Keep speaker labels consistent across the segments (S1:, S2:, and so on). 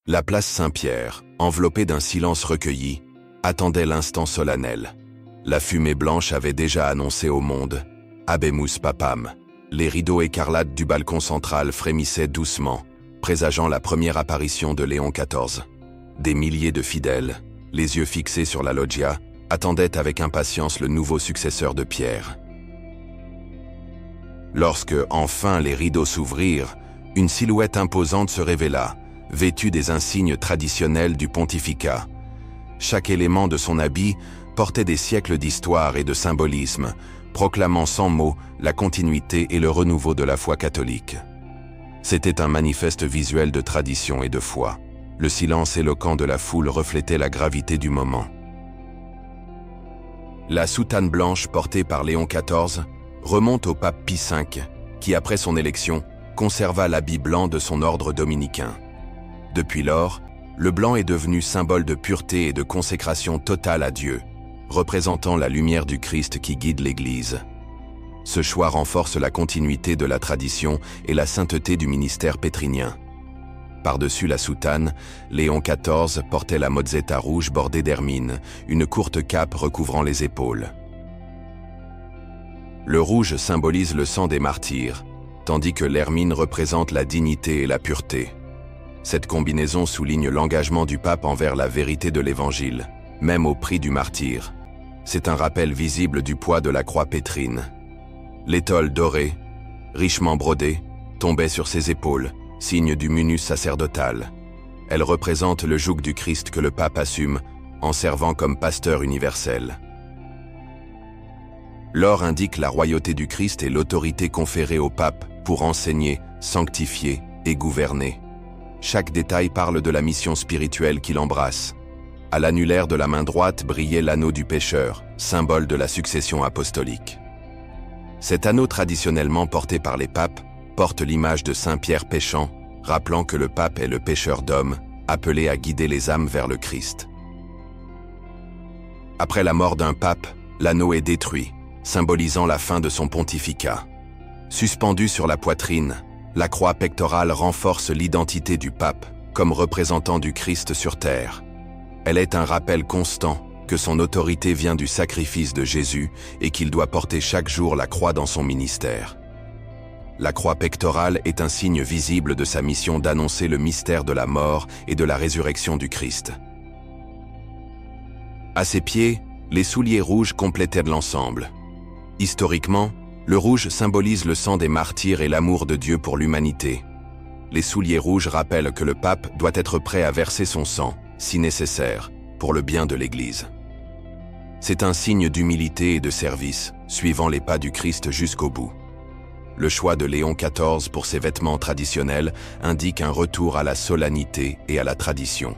S1: La place Saint-Pierre, enveloppée d'un silence recueilli, attendait l'instant solennel. La fumée blanche avait déjà annoncé au monde « Habemus Papam ». Les rideaux écarlates du balcon central frémissaient doucement, présageant la première apparition de Léon XIV. Des milliers de fidèles, les yeux fixés sur la loggia, attendaient avec impatience le nouveau successeur de Pierre. Lorsque, enfin, les rideaux s'ouvrirent, une silhouette imposante se révéla, vêtue des insignes traditionnels du pontificat. Chaque élément de son habit portait des siècles d'histoire et de symbolisme, proclamant sans mots la continuité et le renouveau de la foi catholique. C'était un manifeste visuel de tradition et de foi. Le silence éloquent de la foule reflétait la gravité du moment. La soutane blanche portée par Léon XIV remonte au pape Pie V, qui, après son élection, conserva l'habit blanc de son ordre dominicain. Depuis lors, le blanc est devenu symbole de pureté et de consécration totale à Dieu, représentant la lumière du Christ qui guide l'Église. Ce choix renforce la continuité de la tradition et la sainteté du ministère pétrinien. Par-dessus la soutane, Léon XIV portait la mozzetta rouge bordée d'hermine, une courte cape recouvrant les épaules. Le rouge symbolise le sang des martyrs, tandis que l'hermine représente la dignité et la pureté. Cette combinaison souligne l'engagement du pape envers la vérité de l'Évangile, même au prix du martyre. C'est un rappel visible du poids de la croix pétrine. L'étole dorée, richement brodée, tombait sur ses épaules, signe du munus sacerdotal. Elle représente le joug du Christ que le pape assume en servant comme pasteur universel. L'or indique la royauté du Christ et l'autorité conférée au pape pour enseigner, sanctifier et gouverner. Chaque détail parle de la mission spirituelle qu'il embrasse. À l'annulaire de la main droite brillait l'anneau du pécheur, symbole de la succession apostolique. Cet anneau traditionnellement porté par les papes porte l'image de Saint Pierre péchant, rappelant que le pape est le pécheur d'hommes, appelé à guider les âmes vers le Christ. Après la mort d'un pape, l'anneau est détruit, symbolisant la fin de son pontificat. Suspendue sur la poitrine, la croix pectorale renforce l'identité du pape comme représentant du Christ sur terre. Elle est un rappel constant que son autorité vient du sacrifice de Jésus et qu'il doit porter chaque jour la croix dans son ministère. La croix pectorale est un signe visible de sa mission d'annoncer le mystère de la mort et de la résurrection du Christ. À ses pieds, les souliers rouges complétaient l'ensemble. Historiquement, le rouge symbolise le sang des martyrs et l'amour de Dieu pour l'humanité. Les souliers rouges rappellent que le pape doit être prêt à verser son sang, si nécessaire, pour le bien de l'Église. C'est un signe d'humilité et de service, suivant les pas du Christ jusqu'au bout. Le choix de Léon XIV pour ses vêtements traditionnels indique un retour à la solennité et à la tradition.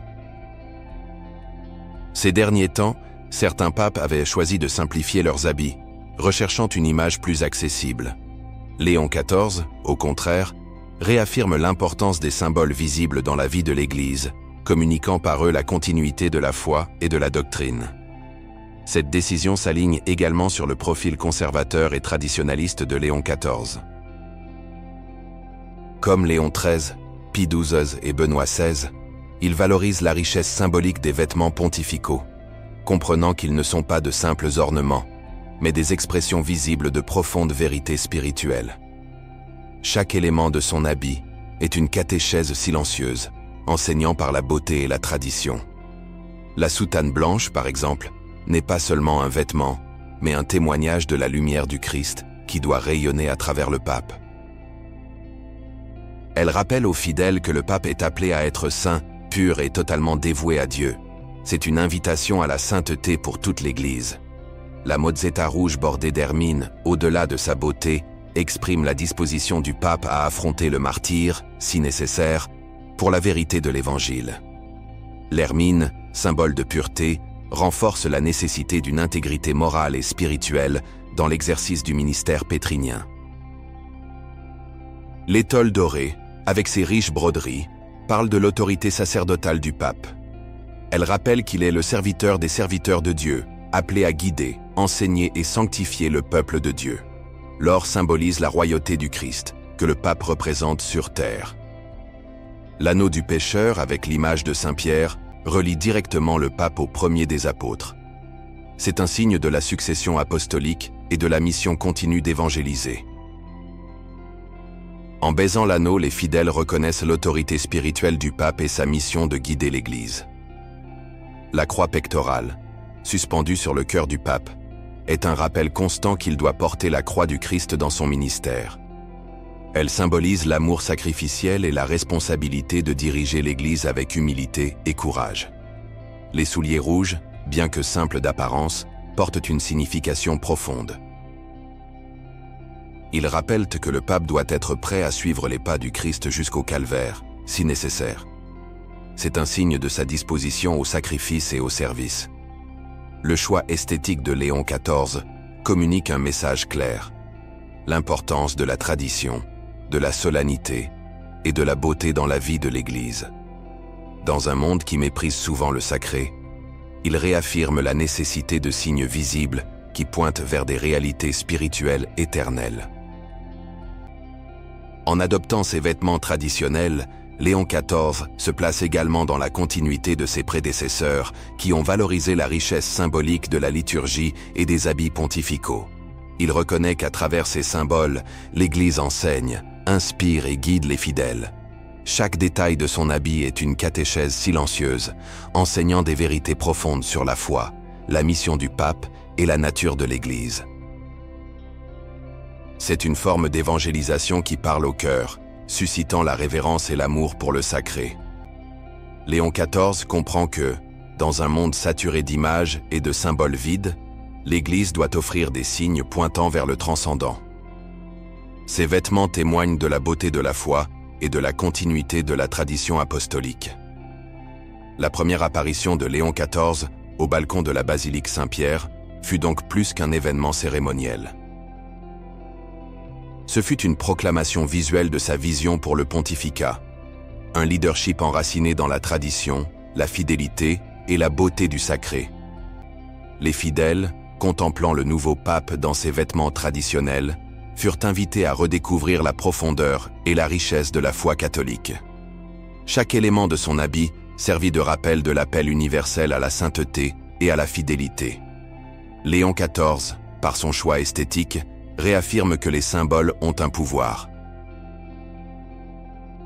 S1: Ces derniers temps, certains papes avaient choisi de simplifier leurs habits, recherchant une image plus accessible. Léon XIV, au contraire, réaffirme l'importance des symboles visibles dans la vie de l'Église, communiquant par eux la continuité de la foi et de la doctrine. Cette décision s'aligne également sur le profil conservateur et traditionnaliste de Léon XIV. Comme Léon XIII, Pie XII et Benoît XVI, il valorise la richesse symbolique des vêtements pontificaux, comprenant qu'ils ne sont pas de simples ornements, mais des expressions visibles de profondes vérités spirituelles. Chaque élément de son habit est une catéchèse silencieuse, enseignant par la beauté et la tradition. La soutane blanche, par exemple, n'est pas seulement un vêtement, mais un témoignage de la lumière du Christ qui doit rayonner à travers le pape. Elle rappelle aux fidèles que le pape est appelé à être saint, pur et totalement dévoué à Dieu. C'est une invitation à la sainteté pour toute l'Église. La mozzetta rouge bordée d'hermine, au-delà de sa beauté, exprime la disposition du pape à affronter le martyre, si nécessaire, pour la vérité de l'Évangile. L'hermine, symbole de pureté, renforce la nécessité d'une intégrité morale et spirituelle dans l'exercice du ministère pétrinien. L'étole dorée, avec ses riches broderies, parle de l'autorité sacerdotale du pape. Elle rappelle qu'il est le serviteur des serviteurs de Dieu, appelé à guider, enseigner et sanctifier le peuple de Dieu. L'or symbolise la royauté du Christ, que le pape représente sur terre. L'anneau du pécheur, avec l'image de Saint Pierre, relie directement le pape au premier des apôtres. C'est un signe de la succession apostolique et de la mission continue d'évangéliser. En baisant l'anneau, les fidèles reconnaissent l'autorité spirituelle du pape et sa mission de guider l'Église. La croix pectorale, suspendue sur le cœur du pape, est un rappel constant qu'il doit porter la croix du Christ dans son ministère. Elle symbolise l'amour sacrificiel et la responsabilité de diriger l'Église avec humilité et courage. Les souliers rouges, bien que simples d'apparence, portent une signification profonde. Ils rappellent que le pape doit être prêt à suivre les pas du Christ jusqu'au calvaire, si nécessaire. C'est un signe de sa disposition au sacrifice et au service. Le choix esthétique de Léon XIV communique un message clair: l'importance de la tradition, de la solennité et de la beauté dans la vie de l'Église. Dans un monde qui méprise souvent le sacré, il réaffirme la nécessité de signes visibles qui pointent vers des réalités spirituelles éternelles. En adoptant ces vêtements traditionnels, Léon XIV se place également dans la continuité de ses prédécesseurs qui ont valorisé la richesse symbolique de la liturgie et des habits pontificaux. Il reconnaît qu'à travers ces symboles, l'Église enseigne, inspire et guide les fidèles. Chaque détail de son habit est une catéchèse silencieuse, enseignant des vérités profondes sur la foi, la mission du pape et la nature de l'Église. C'est une forme d'évangélisation qui parle au cœur, suscitant la révérence et l'amour pour le sacré. Léon XIV comprend que, dans un monde saturé d'images et de symboles vides, l'Église doit offrir des signes pointant vers le transcendant. Ces vêtements témoignent de la beauté de la foi et de la continuité de la tradition apostolique. La première apparition de Léon XIV au balcon de la basilique Saint-Pierre fut donc plus qu'un événement cérémoniel. Ce fut une proclamation visuelle de sa vision pour le pontificat, un leadership enraciné dans la tradition, la fidélité et la beauté du sacré. Les fidèles, contemplant le nouveau pape dans ses vêtements traditionnels, furent invités à redécouvrir la profondeur et la richesse de la foi catholique. Chaque élément de son habit servit de rappel de l'appel universel à la sainteté et à la fidélité. Léon XIV, par son choix esthétique, réaffirme que les symboles ont un pouvoir.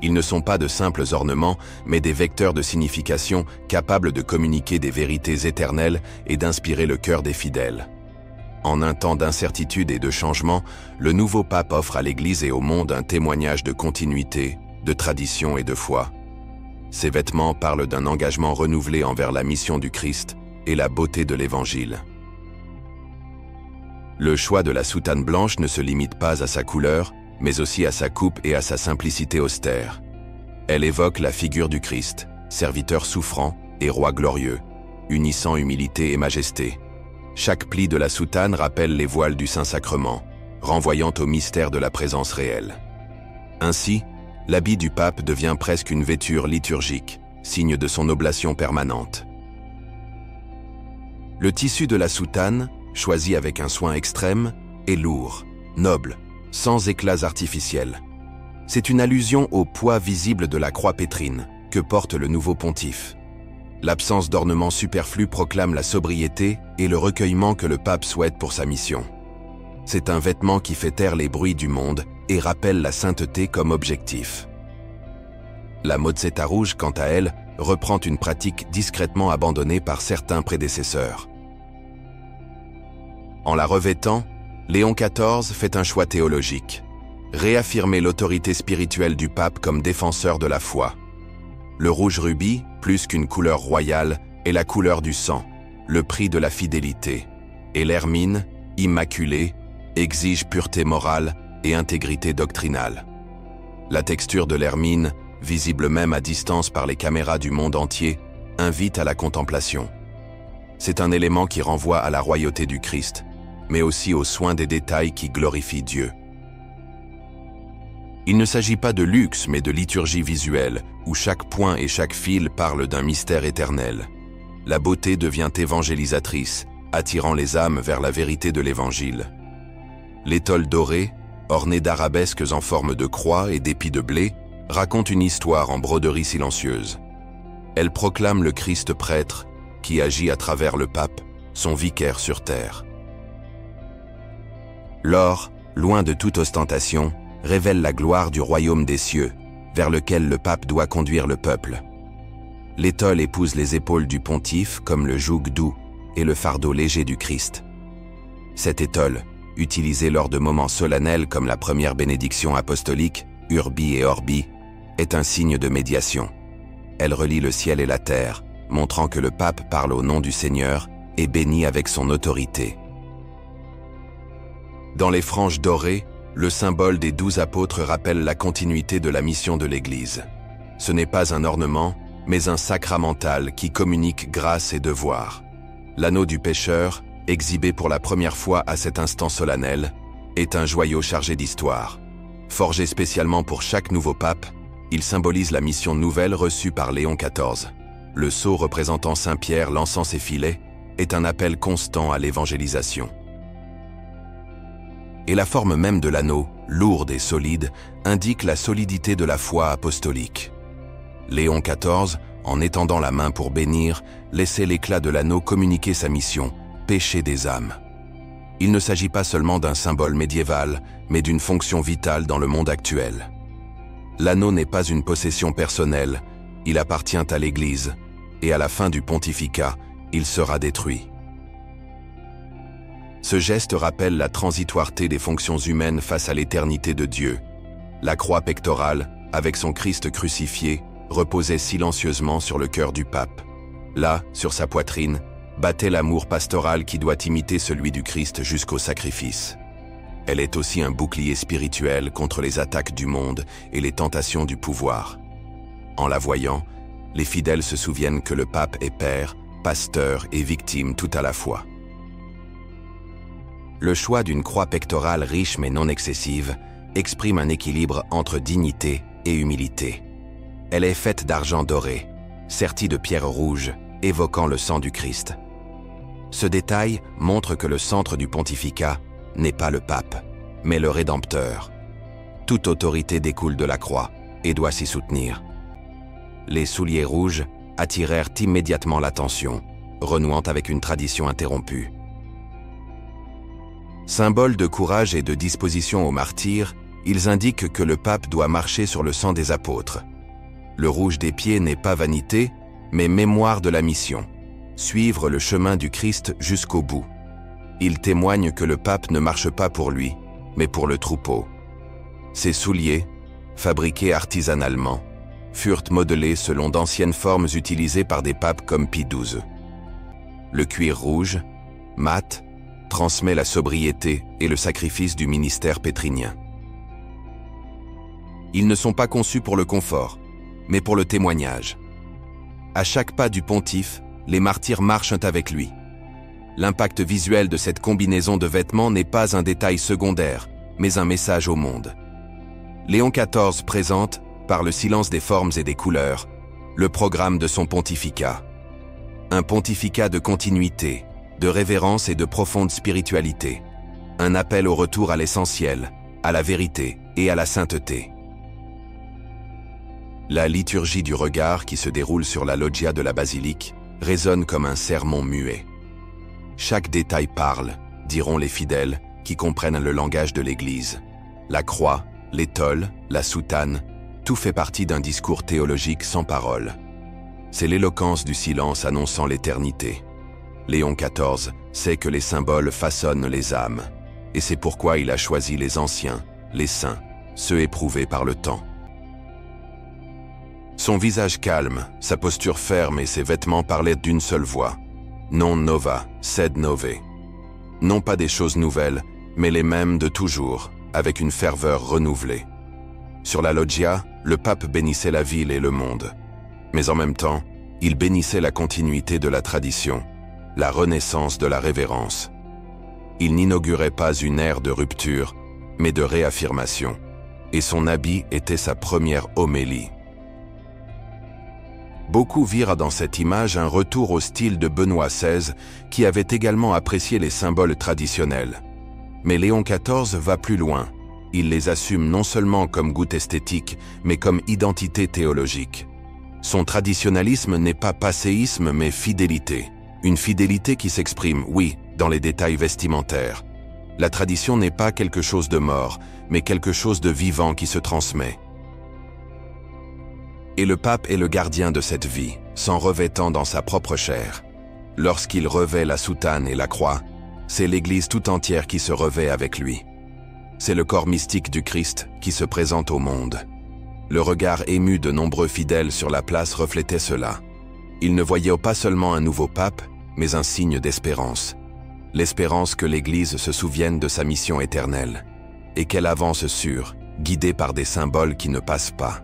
S1: Ils ne sont pas de simples ornements, mais des vecteurs de signification capables de communiquer des vérités éternelles et d'inspirer le cœur des fidèles. En un temps d'incertitude et de changement, le nouveau pape offre à l'Église et au monde un témoignage de continuité, de tradition et de foi. Ces vêtements parlent d'un engagement renouvelé envers la mission du Christ et la beauté de l'Évangile. Le choix de la soutane blanche ne se limite pas à sa couleur, mais aussi à sa coupe et à sa simplicité austère. Elle évoque la figure du Christ, serviteur souffrant et roi glorieux, unissant humilité et majesté. Chaque pli de la soutane rappelle les voiles du Saint-Sacrement, renvoyant au mystère de la présence réelle. Ainsi, l'habit du pape devient presque une vêture liturgique, signe de son oblation permanente. Le tissu de la soutane, choisi avec un soin extrême, est lourd, noble, sans éclats artificiels. C'est une allusion au poids visible de la croix pétrine que porte le nouveau pontife. L'absence d'ornements superflus proclame la sobriété et le recueillement que le pape souhaite pour sa mission. C'est un vêtement qui fait taire les bruits du monde et rappelle la sainteté comme objectif. La mozzetta rouge, quant à elle, reprend une pratique discrètement abandonnée par certains prédécesseurs. En la revêtant, Léon XIV fait un choix théologique, réaffirmer l'autorité spirituelle du pape comme défenseur de la foi. Le rouge rubis, plus qu'une couleur royale, est la couleur du sang, le prix de la fidélité, et l'hermine, immaculée, exige pureté morale et intégrité doctrinale. La texture de l'hermine, visible même à distance par les caméras du monde entier, invite à la contemplation. C'est un élément qui renvoie à la royauté du Christ, mais aussi aux soins des détails qui glorifient Dieu. Il ne s'agit pas de luxe, mais de liturgie visuelle, où chaque point et chaque fil parlent d'un mystère éternel. La beauté devient évangélisatrice, attirant les âmes vers la vérité de l'Évangile. L'étole dorée, ornée d'arabesques en forme de croix et d'épis de blé, raconte une histoire en broderie silencieuse. Elle proclame le Christ prêtre qui agit à travers le pape, son vicaire sur terre. L'or, loin de toute ostentation, révèle la gloire du royaume des cieux, vers lequel le pape doit conduire le peuple. L'étole épouse les épaules du pontife comme le joug doux et le fardeau léger du Christ. Cette étole, utilisée lors de moments solennels comme la première bénédiction apostolique, Urbi et Orbi, est un signe de médiation. Elle relie le ciel et la terre, montrant que le pape parle au nom du Seigneur et bénit avec son autorité. Dans les franges dorées, le symbole des 12 apôtres rappelle la continuité de la mission de l'Église. Ce n'est pas un ornement, mais un sacramental qui communique grâce et devoir. L'anneau du pécheur, exhibé pour la première fois à cet instant solennel, est un joyau chargé d'histoire. Forgé spécialement pour chaque nouveau pape, il symbolise la mission nouvelle reçue par Léon XIV. Le sceau représentant Saint-Pierre lançant ses filets est un appel constant à l'évangélisation. Et la forme même de l'anneau, lourde et solide, indique la solidité de la foi apostolique. Léon XIV, en étendant la main pour bénir, laissait l'éclat de l'anneau communiquer sa mission, pécher des âmes. Il ne s'agit pas seulement d'un symbole médiéval, mais d'une fonction vitale dans le monde actuel. L'anneau n'est pas une possession personnelle, il appartient à l'Église, et à la fin du pontificat, il sera détruit. Ce geste rappelle la transitoireté des fonctions humaines face à l'éternité de Dieu. La croix pectorale, avec son Christ crucifié, reposait silencieusement sur le cœur du pape. Là, sur sa poitrine, battait l'amour pastoral qui doit imiter celui du Christ jusqu'au sacrifice. Elle est aussi un bouclier spirituel contre les attaques du monde et les tentations du pouvoir. En la voyant, les fidèles se souviennent que le pape est père, pasteur et victime tout à la fois. Le choix d'une croix pectorale riche mais non excessive exprime un équilibre entre dignité et humilité. Elle est faite d'argent doré, sertie de pierres rouges, évoquant le sang du Christ. Ce détail montre que le centre du pontificat n'est pas le pape, mais le Rédempteur. Toute autorité découle de la croix et doit s'y soutenir. Les souliers rouges attirèrent immédiatement l'attention, renouant avec une tradition interrompue. Symbole de courage et de disposition au martyre, ils indiquent que le pape doit marcher sur le sang des apôtres. Le rouge des pieds n'est pas vanité, mais mémoire de la mission, suivre le chemin du Christ jusqu'au bout. Il témoigne que le pape ne marche pas pour lui, mais pour le troupeau. Ses souliers, fabriqués artisanalement, furent modelés selon d'anciennes formes utilisées par des papes comme Pie XII. Le cuir rouge, mat, transmet la sobriété et le sacrifice du ministère pétrinien. Ils ne sont pas conçus pour le confort, mais pour le témoignage. À chaque pas du pontife, les martyrs marchent avec lui. L'impact visuel de cette combinaison de vêtements n'est pas un détail secondaire, mais un message au monde. Léon XIV présente, par le silence des formes et des couleurs, le programme de son pontificat. Un pontificat de continuité, de révérence et de profonde spiritualité. Un appel au retour à l'essentiel, à la vérité et à la sainteté. La liturgie du regard qui se déroule sur la loggia de la basilique résonne comme un sermon muet. Chaque détail parle, diront les fidèles qui comprennent le langage de l'Église. La croix, l'étole, la soutane, tout fait partie d'un discours théologique sans parole. C'est l'éloquence du silence annonçant l'éternité. Léon XIV sait que les symboles façonnent les âmes, et c'est pourquoi il a choisi les anciens, les saints, ceux éprouvés par le temps. Son visage calme, sa posture ferme et ses vêtements parlaient d'une seule voix. Non nova, sed nove. Non pas des choses nouvelles, mais les mêmes de toujours, avec une ferveur renouvelée. Sur la loggia, le pape bénissait la ville et le monde. Mais en même temps, il bénissait la continuité de la tradition, la renaissance de la révérence. Il n'inaugurait pas une ère de rupture, mais de réaffirmation. Et son habit était sa première homélie. Beaucoup virent dans cette image un retour au style de Benoît XVI, qui avait également apprécié les symboles traditionnels. Mais Léon XIV va plus loin. Il les assume non seulement comme goût esthétique, mais comme identité théologique. Son traditionnalisme n'est pas passéisme, mais fidélité. Une fidélité qui s'exprime, oui, dans les détails vestimentaires. La tradition n'est pas quelque chose de mort, mais quelque chose de vivant qui se transmet. Et le pape est le gardien de cette vie, s'en revêtant dans sa propre chair. Lorsqu'il revêt la soutane et la croix, c'est l'Église tout entière qui se revêt avec lui. C'est le corps mystique du Christ qui se présente au monde. Le regard ému de nombreux fidèles sur la place reflétait cela. Ils ne voyaient pas seulement un nouveau pape, mais un signe d'espérance. L'espérance que l'Église se souvienne de sa mission éternelle, et qu'elle avance sûre, guidée par des symboles qui ne passent pas.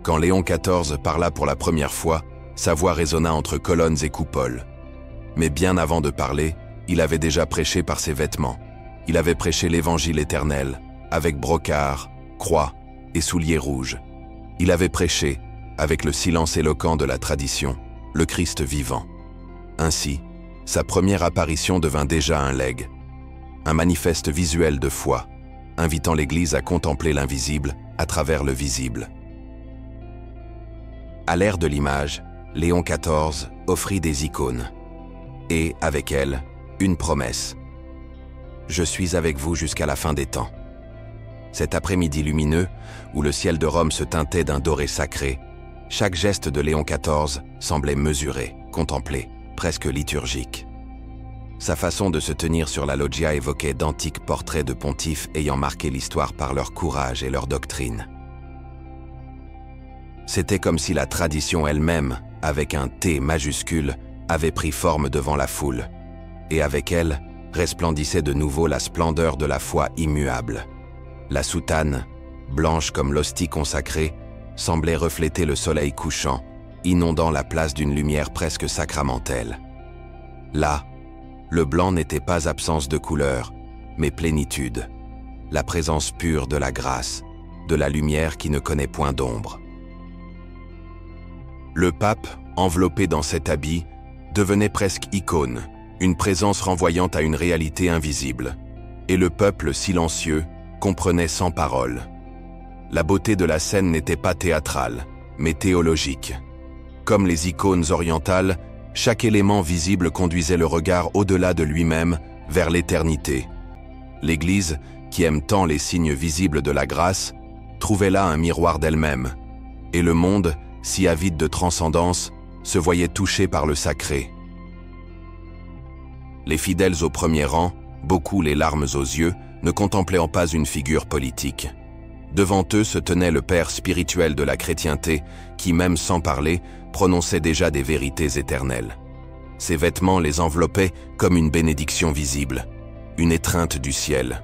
S1: Quand Léon XIV parla pour la première fois, sa voix résonna entre colonnes et coupoles. Mais bien avant de parler, il avait déjà prêché par ses vêtements. Il avait prêché l'Évangile éternel, avec brocart, croix et souliers rouges. Il avait prêché, avec le silence éloquent de la tradition, le Christ vivant. Ainsi, sa première apparition devint déjà un legs, un manifeste visuel de foi, invitant l'Église à contempler l'invisible à travers le visible. À l'ère de l'image, Léon XIV offrit des icônes, et, avec elles, une promesse. « Je suis avec vous jusqu'à la fin des temps ». Cet après-midi lumineux, où le ciel de Rome se teintait d'un doré sacré, chaque geste de Léon XIV semblait mesuré, contemplé, presque liturgique. Sa façon de se tenir sur la loggia évoquait d'antiques portraits de pontifes ayant marqué l'histoire par leur courage et leur doctrine. C'était comme si la tradition elle-même, avec un T majuscule, avait pris forme devant la foule, et avec elle, resplendissait de nouveau la splendeur de la foi immuable. La soutane, blanche comme l'hostie consacrée, semblait refléter le soleil couchant, inondant la place d'une lumière presque sacramentelle. Là, le blanc n'était pas absence de couleur, mais plénitude, la présence pure de la grâce, de la lumière qui ne connaît point d'ombre. Le pape, enveloppé dans cet habit, devenait presque icône, une présence renvoyant à une réalité invisible. Et le peuple silencieux comprenait sans parole. La beauté de la scène n'était pas théâtrale, mais théologique. Comme les icônes orientales, chaque élément visible conduisait le regard au-delà de lui-même, vers l'éternité. L'Église, qui aime tant les signes visibles de la grâce, trouvait là un miroir d'elle-même. Et le monde, si avide de transcendance, se voyait touché par le sacré. Les fidèles au premier rang, beaucoup les larmes aux yeux, ne contemplaient pas une figure politique. Devant eux se tenait le père spirituel de la chrétienté, qui, même sans parler, prononçait déjà des vérités éternelles. Ses vêtements les enveloppaient comme une bénédiction visible, une étreinte du ciel.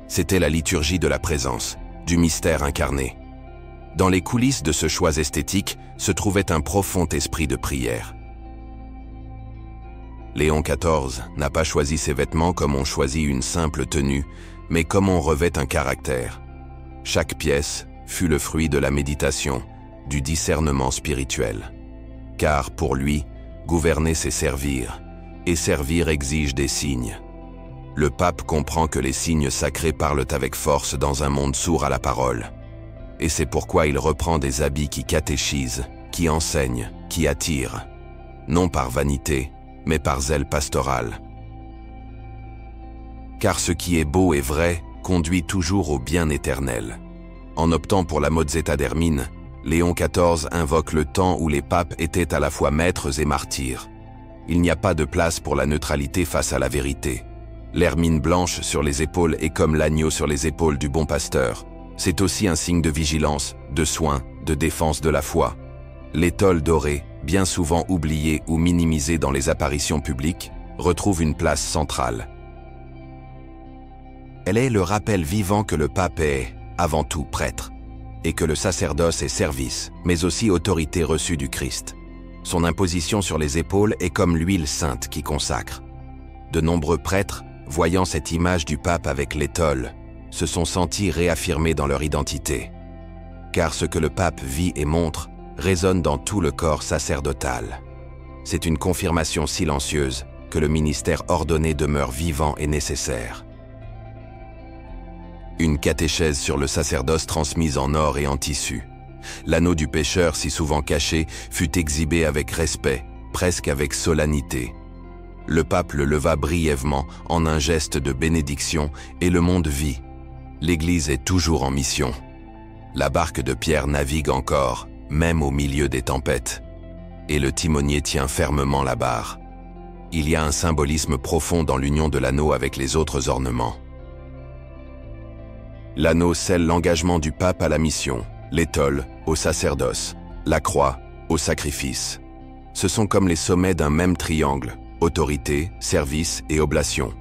S1: C'était la liturgie de la présence, du mystère incarné. Dans les coulisses de ce choix esthétique se trouvait un profond esprit de prière. Léon XIV n'a pas choisi ses vêtements comme on choisit une simple tenue, mais comme on revêt un caractère. Chaque pièce fut le fruit de la méditation, du discernement spirituel. Car pour lui, gouverner c'est servir, et servir exige des signes. Le pape comprend que les signes sacrés parlent avec force dans un monde sourd à la parole. Et c'est pourquoi il reprend des habits qui catéchisent, qui enseignent, qui attirent, non par vanité, mais par zèle pastoral. Car ce qui est beau et vrai conduit toujours au bien éternel. En optant pour la mozzetta d'Hermine, Léon XIV invoque le temps où les papes étaient à la fois maîtres et martyrs. Il n'y a pas de place pour la neutralité face à la vérité. L'hermine blanche sur les épaules est comme l'agneau sur les épaules du bon pasteur. C'est aussi un signe de vigilance, de soin, de défense de la foi. L'étole dorée, bien souvent oubliée ou minimisée dans les apparitions publiques, retrouve une place centrale. Elle est le rappel vivant que le pape est, avant tout, prêtre, et que le sacerdoce est service, mais aussi autorité reçue du Christ. Son imposition sur les épaules est comme l'huile sainte qui consacre. De nombreux prêtres, voyant cette image du pape avec l'étole, se sont sentis réaffirmés dans leur identité. Car ce que le pape vit et montre résonne dans tout le corps sacerdotal. C'est une confirmation silencieuse que le ministère ordonné demeure vivant et nécessaire. Une catéchèse sur le sacerdoce transmise en or et en tissu. L'anneau du pécheur, si souvent caché, fut exhibé avec respect, presque avec solennité. Le pape le leva brièvement en un geste de bénédiction et le monde vit. L'Église est toujours en mission. La barque de Pierre navigue encore, même au milieu des tempêtes. Et le timonier tient fermement la barre. Il y a un symbolisme profond dans l'union de l'anneau avec les autres ornements. L'anneau scelle l'engagement du pape à la mission, l'étole au sacerdoce, la croix au sacrifice. Ce sont comme les sommets d'un même triangle, autorité, service et oblation.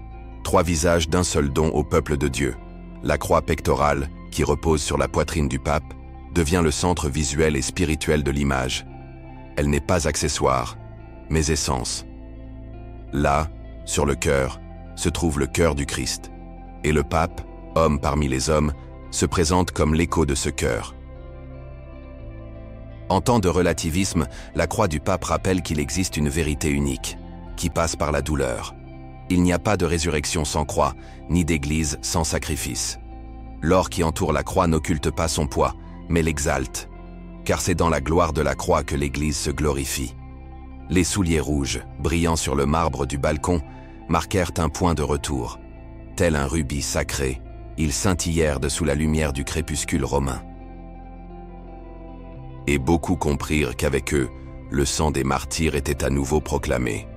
S1: 3 visages d'un seul don au peuple de Dieu. La croix pectorale, qui repose sur la poitrine du pape, devient le centre visuel et spirituel de l'image. Elle n'est pas accessoire, mais essence. Là, sur le cœur, se trouve le cœur du Christ. Et le pape, homme parmi les hommes, se présente comme l'écho de ce cœur. En temps de relativisme, la croix du pape rappelle qu'il existe une vérité unique, qui passe par la douleur. Il n'y a pas de résurrection sans croix, ni d'église sans sacrifice. L'or qui entoure la croix n'occulte pas son poids, mais l'exalte, car c'est dans la gloire de la croix que l'Église se glorifie. Les souliers rouges, brillant sur le marbre du balcon, marquèrent un point de retour. Tel un rubis sacré, ils scintillèrent sous la lumière du crépuscule romain. Et beaucoup comprirent qu'avec eux, le sang des martyrs était à nouveau proclamé.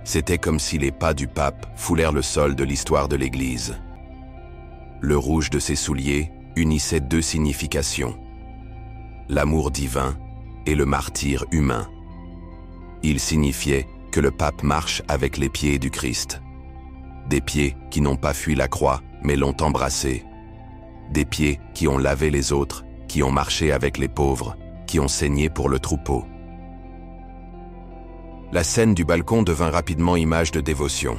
S1: C'était comme si les pas du pape foulèrent le sol de l'histoire de l'Église. Le rouge de ses souliers unissait 2 significations: l'amour divin et le martyre humain. Il signifiait que le pape marche avec les pieds du Christ. Des pieds qui n'ont pas fui la croix, mais l'ont embrassé. Des pieds qui ont lavé les autres, qui ont marché avec les pauvres, qui ont saigné pour le troupeau. La scène du balcon devint rapidement image de dévotion.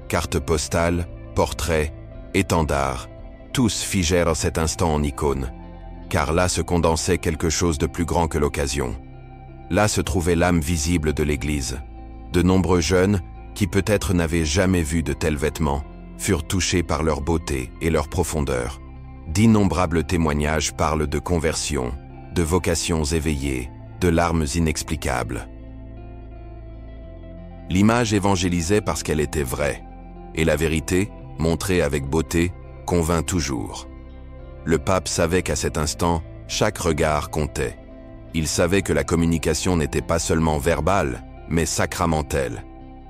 S1: Cartes postales, portraits, étendards, tous figèrent en cet instant en icône, car là se condensait quelque chose de plus grand que l'occasion. Là se trouvait l'âme visible de l'Église. De nombreux jeunes, qui peut-être n'avaient jamais vu de tels vêtements, furent touchés par leur beauté et leur profondeur. D'innombrables témoignages parlent de conversion, de vocations éveillées, de larmes inexplicables. L'image évangélisait parce qu'elle était vraie, et la vérité, montrée avec beauté, convainc toujours. Le pape savait qu'à cet instant, chaque regard comptait. Il savait que la communication n'était pas seulement verbale, mais sacramentelle.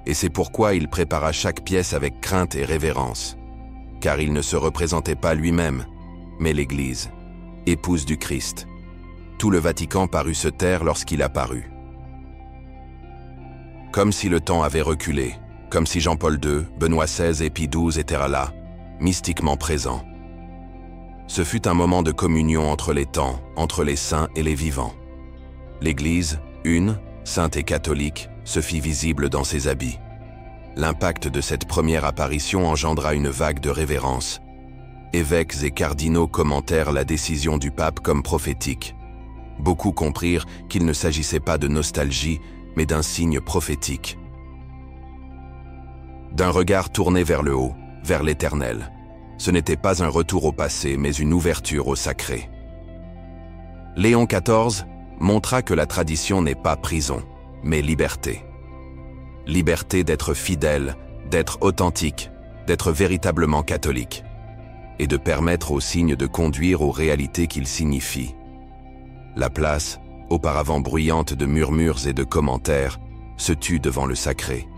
S1: Et c'est pourquoi il prépara chaque pièce avec crainte et révérence. Car il ne se représentait pas lui-même, mais l'Église, épouse du Christ. Tout le Vatican parut se taire lorsqu'il apparut. Comme si le temps avait reculé, comme si Jean-Paul II, Benoît XVI et Pie XII étaient là, mystiquement présents. Ce fut un moment de communion entre les temps, entre les saints et les vivants. L'Église, une, sainte et catholique, se fit visible dans ses habits. L'impact de cette première apparition engendra une vague de révérence. Évêques et cardinaux commentèrent la décision du pape comme prophétique. Beaucoup comprirent qu'il ne s'agissait pas de nostalgie, mais d'un signe prophétique. D'un regard tourné vers le haut, vers l'Éternel. Ce n'était pas un retour au passé, mais une ouverture au sacré. Léon XIV montra que la tradition n'est pas prison, mais liberté. Liberté d'être fidèle, d'être authentique, d'être véritablement catholique, et de permettre aux signes de conduire aux réalités qu'ils signifient. La place, auparavant bruyante de murmures et de commentaires, se tut devant le sacré.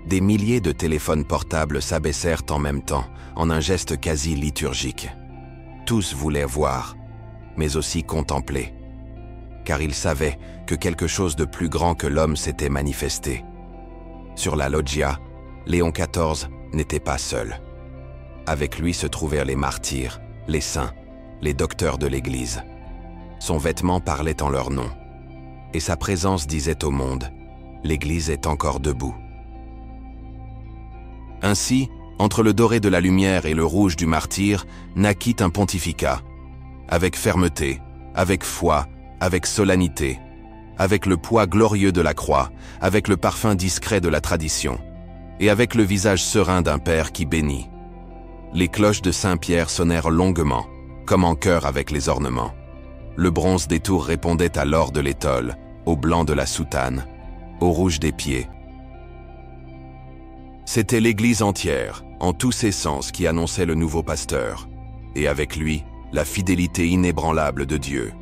S1: Des milliers de téléphones portables s'abaissèrent en même temps, en un geste quasi liturgique. Tous voulaient voir, mais aussi contempler, car ils savaient que quelque chose de plus grand que l'homme s'était manifesté. Sur la loggia, Léon XIV n'était pas seul. Avec lui se trouvèrent les martyrs, les saints, les docteurs de l'Église. Son vêtement parlait en leur nom, et sa présence disait au monde « L'Église est encore debout ». Ainsi, entre le doré de la lumière et le rouge du martyr, naquit un pontificat, avec fermeté, avec foi, avec solennité, avec le poids glorieux de la croix, avec le parfum discret de la tradition, et avec le visage serein d'un père qui bénit. Les cloches de Saint-Pierre sonnèrent longuement, comme en chœur avec les ornements. Le bronze des tours répondait à l'or de l'étole, au blanc de la soutane, au rouge des pieds. C'était l'Église entière, en tous ses sens, qui annonçait le nouveau pasteur, et avec lui, la fidélité inébranlable de Dieu.